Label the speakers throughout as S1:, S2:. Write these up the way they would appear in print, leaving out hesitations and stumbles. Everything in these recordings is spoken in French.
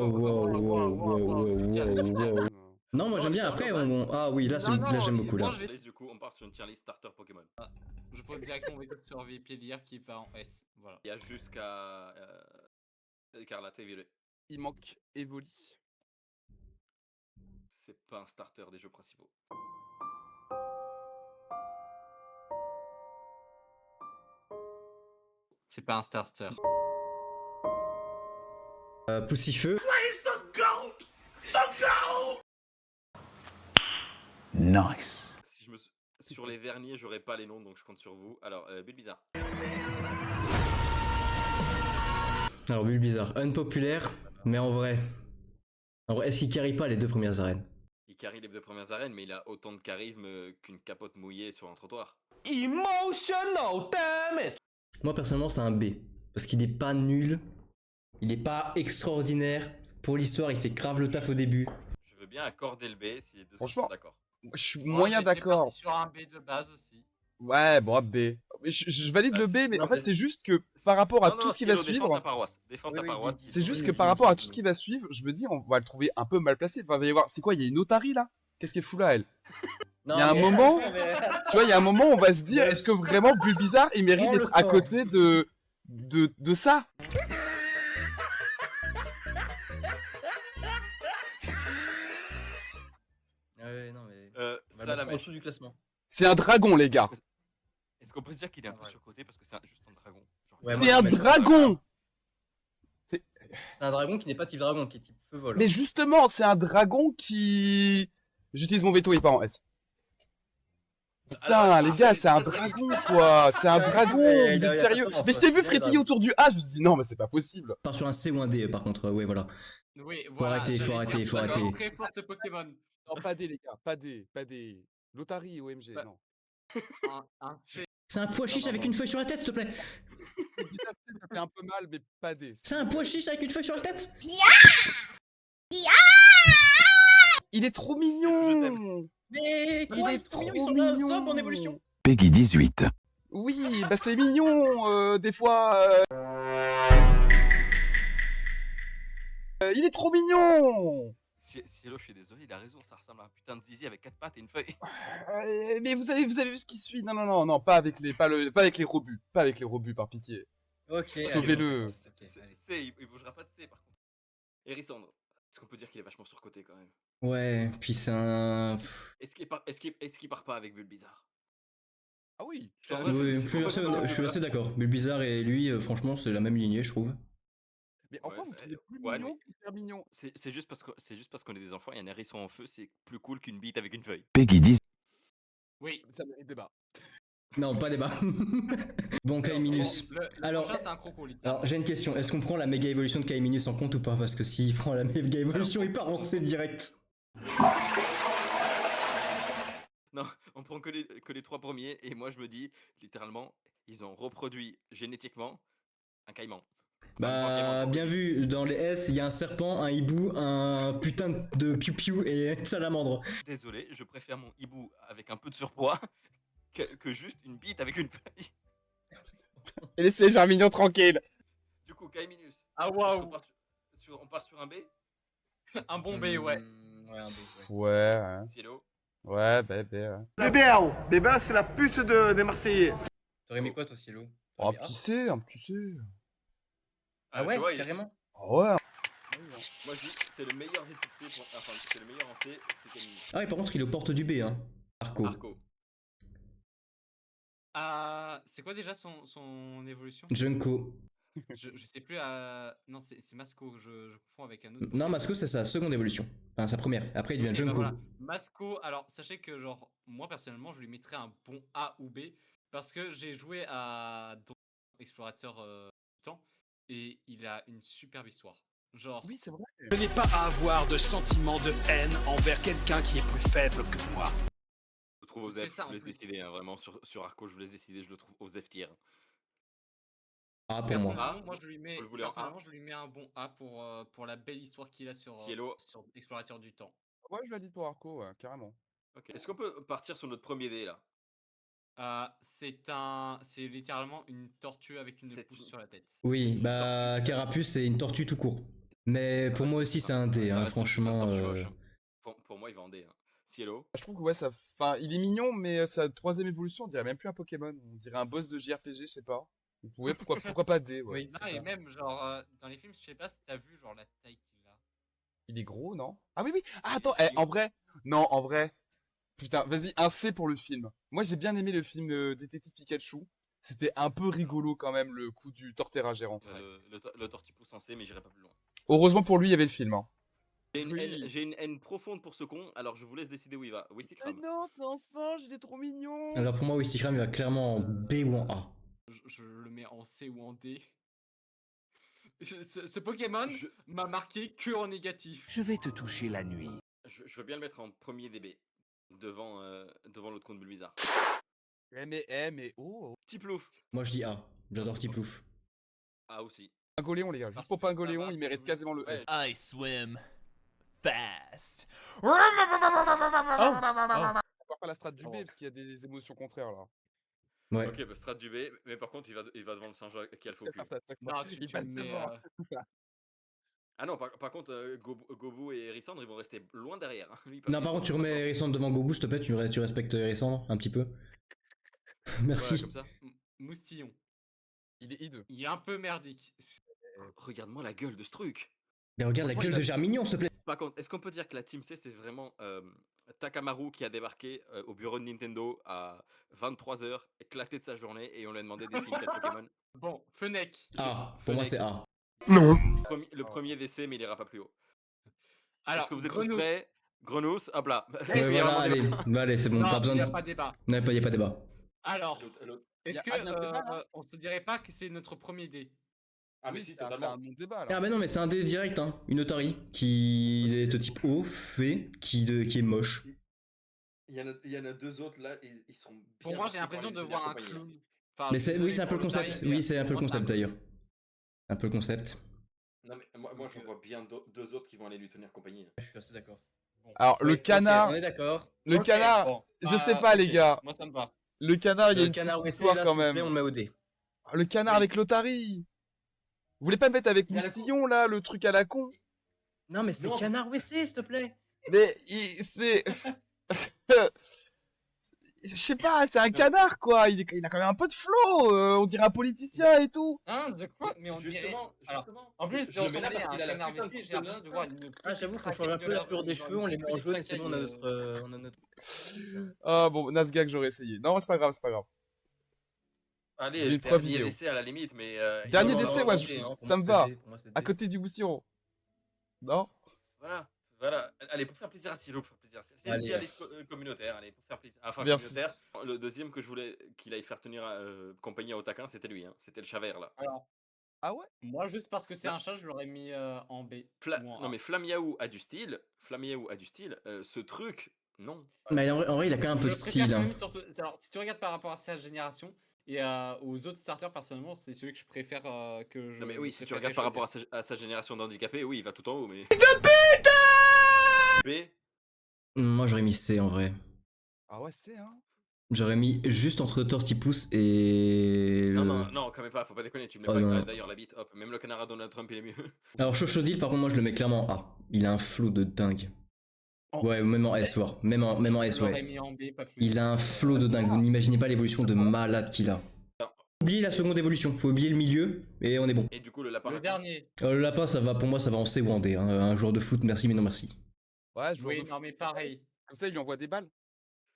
S1: wow.
S2: Non, moi j'aime bien. Après, ah oui, là, là j'aime beaucoup. Là.
S3: Du coup, on part sur une tier list starter Pokémon.
S4: Je pose directement mon veto sur Vipélier qui va en S. Voilà.
S3: Il y a jusqu'à Écarlate et Violet.
S1: Il manque Evoli.
S3: C'est pas un starter des jeux principaux.
S4: C'est pas un starter.
S2: Poussifeu.
S5: Nice.
S3: Si je me sur les derniers, j'aurais pas les noms, donc je compte sur vous. Alors, Bulbizarre.
S2: Alors, Bulbizarre, unpopulaire, mais en vrai. Est-ce qu'il carry pas les 2 premières arènes?
S3: Il carry les 2 premières arènes, mais il a autant de charisme qu'une capote mouillée sur un trottoir.
S5: Emotional damage.
S2: Moi, personnellement, c'est un B. Parce qu'il est pas nul. Il est pas extraordinaire. Pour l'histoire, il fait grave le taf au début.
S3: Je veux bien accorder le B si les deux
S1: Franchement,
S3: sont d'accord.
S1: Je suis moyen d'accord.
S4: Sur un B de base aussi.
S1: Ouais, bon, B. Je valide le B, mais en fait, c'est juste que par rapport à tout ce qui va suivre.
S3: Défends ta paroisse.
S1: C'est juste que par rapport à tout ce qui va suivre, je me dis, on va le trouver un peu mal placé. Enfin, il va y avoir. C'est quoi? Il y a une Otari là? Qu'est-ce qu'elle fout là, elle? Il y a un moment. Tu vois, il y a un moment où on va se dire, est-ce que vraiment Bulbizarre, il mérite d'être à côté de ça?
S2: Ouais, non, mais.
S3: Ça, la
S2: en dessous du classement.
S1: C'est un dragon, les gars.
S3: Est-ce qu'on peut se dire qu'il est un peu surcoté parce que c'est juste un dragon?
S2: Ouais,
S1: C'est un dragon!
S2: C'est un dragon qui n'est pas type dragon, qui est type feu vol.
S1: Mais justement, c'est un dragon qui. J'utilise mon veto, il part en S. Putain, les gars, c'est un dragon, quoi. C'est un dragon, vous êtes sérieux? Mais je t'ai vu frétiller autour du A, je me dis non, mais c'est pas possible.
S2: Part sur un C ou un D, par contre, ouais, voilà.
S4: Oui,
S2: Faut
S4: voilà.
S2: arrêter, faut arrêter, faut arrêter.
S4: Très fort ce Pokémon.
S1: Non, pas D, les gars, pas D, pas D. Lotari, OMG, non.
S4: Un C.
S2: C'est un pois chiche avec une feuille sur la tête, s'il te plaît.
S1: Ça fait un peu mal, mais pas D.
S2: C'est un pois chiche avec une feuille sur la tête.
S1: Il est trop mignon.
S2: Mais
S1: Il est trop mignon.
S2: En évolution.
S5: Peggy 18.
S1: Oui, bah c'est mignon, des fois. Il est trop mignon.
S3: Cielo, je suis désolé, il a raison, ça ressemble à un putain de zizi avec 4 pattes et une feuille.
S1: Mais vous avez vu ce qui suit? Non, pas avec les rebuts. Pas avec les rebuts, par pitié.
S2: Ok.
S1: Sauvez-le.
S3: C, il bougera pas de C par contre. Hérissandre, est-ce qu'on peut dire qu'il est vachement surcoté quand même?
S2: Ouais, puis c'est un.
S3: Est-ce qu'il part pas avec Bulbizarre?
S1: Ah oui.
S2: Oui, je suis assez d'accord. Bulbizarre et lui, franchement, c'est la même lignée, je trouve.
S1: Mais en quoi vous trouvez plus mignon que faire mignon?
S3: C'est juste parce qu'on est des enfants et un hérisson en feu, c'est plus cool qu'une bite avec une feuille.
S5: Peggy 10.
S4: Oui.
S1: Ça mérite débat.
S2: Non, pas débat. Bon, Kaiminus. Alors,
S4: c'est un croco,
S2: alors j'ai une question. Est-ce qu'on prend la méga évolution de Kaiminus en compte ou pas? Parce que s'il prend la méga évolution, il part en C direct.
S3: Non, on prend que les 3 premiers et moi je me dis, littéralement, ils ont reproduit génétiquement un caïman.
S2: Bah, bien vu, dans les S, il y a un serpent, un hibou, un putain de piou-piou et une salamandre.
S3: Désolé, je préfère mon hibou avec un peu de surpoids que juste une bite avec une feuille.
S1: Et laissez Germignon tranquille.
S3: Du coup, Kaiminus.
S4: Ah waouh.
S3: On part sur un B?
S4: Un bon B, ouais.
S2: Ouais, un B.
S1: Ouais.
S3: Cielo.
S1: Ouais, bébé.
S6: Bébé, c'est la pute des Marseillais.
S2: T'aurais mis quoi, toi, Cielo?
S1: Un petit C.
S2: Ah ouais,
S3: tu vois,
S2: carrément.
S1: Ah ouais.
S3: Moi je dis, c'est le meilleur des types C. Enfin, c'est le meilleur en C, c'est Kaiminus.
S2: Ah ouais, par contre, il est aux portes du B, hein. Arco.
S4: C'est quoi déjà son évolution?
S2: Junko.
S4: Je sais plus. Non, c'est Masco. Je confonds avec un autre.
S2: Non, Masco, c'est sa seconde évolution. Enfin, sa première. Après, il devient Junko.
S4: Voilà. Masco, alors sachez que, genre, moi personnellement, je lui mettrais un bon A ou B parce que j'ai joué à Explorateur du temps et il a une superbe histoire. Genre.
S1: Oui, c'est vrai.
S6: Je n'ai pas à avoir de sentiment de haine envers quelqu'un qui est plus faible que moi.
S3: Je le trouve aux F, je vous laisse décider, hein, vraiment, sur Arco, je vous laisse décider, je le trouve aux F tier.
S2: A pour moi.
S4: Moi, je lui mets un bon A pour la belle histoire qu'il a sur Explorateur du temps.
S1: Ouais, je valide pour Arco, ouais, carrément.
S3: Ok. Est-ce qu'on peut partir sur notre premier dé là?
S4: C'est littéralement une tortue avec une pousse sur la tête.
S2: Oui, bah Carapuce, c'est une tortue tout court. Mais
S3: Ça
S2: pour
S3: reste
S2: moi aussi,
S3: super-
S2: c'est un D,
S3: ça
S2: hein,
S3: reste super
S2: franchement.
S3: torchimoche, hein. Pour moi, il va en D. Hein. Cielo.
S1: Je trouve que ouais, ça, enfin, il est mignon, mais sa troisième évolution, on dirait même plus un Pokémon. On dirait un boss de JRPG, je sais pas. Ouais, pourquoi pas D, ouais.
S2: Oui,
S4: Non,
S2: c'est
S4: et
S2: ça.
S4: même, genre, dans les films, je sais pas si t'as vu, genre, la taille qu'il a.
S1: Il est gros, non? Ah oui, oui. Ah,
S3: Il est
S1: attends,
S3: géant.
S1: en vrai. Non, en vrai. Putain, vas-y, un C pour le film. Moi, j'ai bien aimé le film Détective Pikachu. C'était un peu rigolo quand même, le coup du Torterra gérant.
S3: Le tortipousse en C, mais j'irai pas plus loin.
S1: Heureusement pour lui, il y avait le film. Hein.
S3: J'ai une haine profonde pour ce con, alors je vous laisse décider où il va. Wistikram.
S1: non, c'est un singe, il est trop mignon.
S2: Alors pour moi, Wistikram, il va clairement en B ou en A.
S4: Je le mets en C ou en D. Ce Pokémon
S3: Je-
S4: m'a marqué que en négatif.
S5: Je vais te toucher la nuit.
S3: Je veux bien le mettre en premier DB. Devant l'autre compte Bulbizarre.
S1: Mais oh.
S3: Tiplouf.
S2: Moi, je dis A. J'adore Tiplouf.
S3: Ah aussi.
S1: Pingoléon, les gars. Juste pour Pingoléon, il mérite quasiment le S.
S5: I swim fast.
S1: On va faire la strat du B
S4: Oh.
S1: parce qu'il y a des émotions contraires là.
S2: Ouais.
S3: Ok, bah strat du B, mais par contre il va devant le singe qui a le faux
S1: Il
S3: cul.
S1: va faire ça à chaque fois.
S4: Non, tu
S1: Il passe
S4: me mets,
S1: devant.
S3: Ah non, par contre, Gobu et Hérissandre, ils vont rester loin derrière. Hein. Lui, il passe
S2: Non, par contre, tu remets Hérissandre devant Gobu, s'il te plaît, tu respectes Hérissandre un petit peu. Merci.
S3: Voilà, comme ça.
S4: Moustillon.
S1: Il est hideux.
S4: Il est un peu merdique.
S3: Regarde-moi la gueule de ce truc.
S2: Mais regarde la
S1: Franchement,
S2: gueule
S1: il a-
S2: de Germignon, s'il te plaît.
S3: Par contre, est-ce qu'on peut dire que la Team C, c'est vraiment Takamaru qui a débarqué au bureau de Nintendo à 23h, éclaté de sa journée, et on lui a demandé d'essayer 4 Pokémon.
S4: Bon, Fennec.
S2: A. Pour moi, c'est A.
S3: Le premier d'essai, mais il ira pas plus haut.
S4: Alors,
S3: Est-ce que vous êtes tous
S4: Grenouille.
S3: prêts Grenousse, hop là.
S2: Ouais,
S3: Il y a
S2: voilà,
S3: vraiment
S2: allez.
S3: débat.
S2: Bah, allez, c'est bon,
S4: Non,
S2: pas besoin
S4: il n'y
S2: de.
S4: a pas débat.
S2: Non, y a pas débat.
S4: Alors,
S3: L'autre-
S4: est-ce
S1: y a un débat, là
S4: que on se dirait pas que c'est notre premier dé?
S3: Ah, mais
S1: Oui,
S3: si,
S1: c'est un
S3: totalement.
S1: non-débat là.
S2: Ah, bah non, mais c'est un dé direct, hein. Une Otari qui est de type O, fait, qui est moche.
S3: Il y en a deux autres là, ils sont bien
S4: Pour moi, j'ai
S3: partis pour
S4: l'impression
S3: aller
S4: de
S3: les tenir
S4: voir un
S3: compagnie, hein.
S4: clown. Enfin,
S2: Mais
S4: je suis
S2: oui,
S4: désolé
S2: c'est un peu
S4: pour
S2: le concept.
S4: taille, mais
S2: Oui, c'est un peu le
S4: pour moi,
S2: concept
S4: c'est un
S2: d'ailleurs. Un peu le concept.
S3: Non, mais moi je vois bien deux autres qui vont aller lui tenir compagnie. Hein.
S7: Je suis assez d'accord.
S1: Alors, le canard,
S7: on est d'accord.
S1: le
S4: Ok,
S1: canard,
S4: bon,
S1: je sais pas, les
S4: ok,
S1: gars.
S4: Moi, ça me va.
S1: Le canard, il y a
S7: Le
S1: une
S7: canard
S1: petite
S7: WC,
S1: histoire
S7: là,
S1: quand
S7: s'il vous plaît,
S1: même.
S7: on le met au dé.
S1: Le canard
S4: Oui.
S1: avec l'Otari. Vous voulez pas me mettre avec
S7: Il y a la
S1: Moustillon là, le truc à la con?
S7: Non, mais c'est
S3: Non,
S7: canard WC, s'il te plaît.
S1: Mais c'est. Je sais pas, c'est un canard quoi. Il a quand même un peu de flow. On dirait un politicien et tout.
S4: Hein, de quoi? Mais on dirait. Alors, en plus, de
S3: je le mets là
S4: ressembler
S3: parce
S4: à un
S3: qu'il a la
S4: canard
S3: putain de
S4: WC, j'ai
S3: coupe de
S4: l'impression de
S3: main.
S4: voir une.
S7: Ah, j'avoue
S4: petite
S7: qu'on change un
S4: raquette
S7: peu
S4: de
S7: la couleur des
S4: genre
S7: cheveux, on les met en
S4: petite
S7: jaune et c'est bon,
S4: raquette,
S7: on a notre.
S1: Ah bon, Nasgag, j'aurais essayé. Non, c'est pas grave, c'est pas grave.
S3: Allez,
S1: J'ai une preuve
S3: dernier
S1: vidéo.
S3: essai à la limite, mais.
S1: Dernier
S3: il-
S1: décès,
S7: non,
S1: ouais,
S7: ok, hein, pour
S1: ça
S7: moi,
S1: me
S7: c'est
S1: va.
S7: D, pour moi, c'est D.
S1: À côté du Moustillon. Non?
S3: Voilà. Allez, pour faire plaisir à Silo, pour faire plaisir à Silo. C'est une
S7: Allez.
S3: petite communautaire, allez, pour faire plaisir. Enfin,
S1: Merci.
S3: communautaire. Le deuxième que je voulais qu'il aille faire tenir compagnie à Otakin, c'était lui, hein. C'était le Chavert, là.
S4: Alors,
S1: Ah ouais?
S4: moi, juste parce que c'est
S3: Non.
S4: un chat, je l'aurais mis en B. ou en
S3: Non,
S4: A.
S3: mais Flamiaou a du style. Ce truc, non.
S2: Mais en vrai, il a quand même un peu de
S4: Je préfère
S2: style.
S4: quand
S2: Hein.
S4: même surtout. Alors, si tu regardes par rapport à sa génération et aux autres starters, personnellement, c'est celui que je préfère que je.
S3: Non, mais oui, si tu
S4: préférerais
S3: regardes par rapport
S4: choisir.
S3: à sa génération d'handicapés, oui, il va tout en haut, mais. B.
S2: Moi, j'aurais mis C en vrai.
S1: Ah ouais, c'est hein.
S2: J'aurais mis juste entre Tortipousse et.
S3: Non, quand même pas, faut pas déconner, tu me
S2: Oh,
S3: mets pas.
S2: non.
S3: Ah, d'ailleurs, la bite, hop, même le canard à Donald Trump, il est mieux.
S2: Alors, Chochodil, par contre, moi, je le mets clairement en A. Il a un flow de dingue.
S1: Oh.
S2: Ouais, même en S, voire. Même en S,
S4: Je l'aurais
S2: ouais.
S4: mis en B, pas plus.
S2: Il a un flow de dingue. Vous n'imaginez pas l'évolution de malade qu'il a. Oubliez la seconde évolution. Faut oublier le milieu et on est bon.
S3: Et du coup, le lapin.
S4: Le dernier.
S2: Le lapin, ça va, pour moi, ça va en C ou en D. Hein. Un joueur de foot, merci, mais non merci.
S1: Ouais, je
S4: Oui, non, mais pareil.
S1: Comme ça, il lui envoie des balles.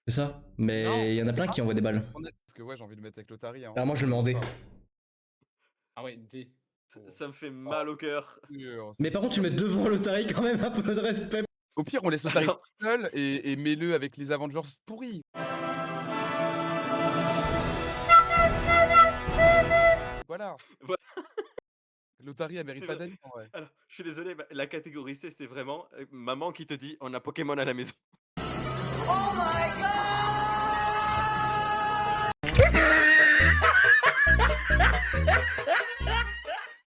S2: C'est ça. Mais
S4: Non.
S2: il y en a plein qui envoient des balles.
S1: Parce que ouais, j'ai envie de le mettre avec l'Otari. Hein.
S2: Alors, moi, je le mets en D.
S4: Ah ouais, D.
S3: Ça me fait mal au cœur.
S2: Mais par contre, tu le mets devant l'Otari quand même, un peu de respect.
S1: Au pire, on laisse l'Otari
S3: Alors-
S1: tout seul et mets-le avec les Avengers pourris. Voilà.
S3: Voilà.
S1: L'Otari, elle mérite
S3: C'est
S1: pas
S3: vrai.
S1: d'amis en vrai.
S3: Alors, je suis désolé, la catégorie C, c'est vraiment maman qui te dit on a Pokémon à la maison.
S8: Oh my god!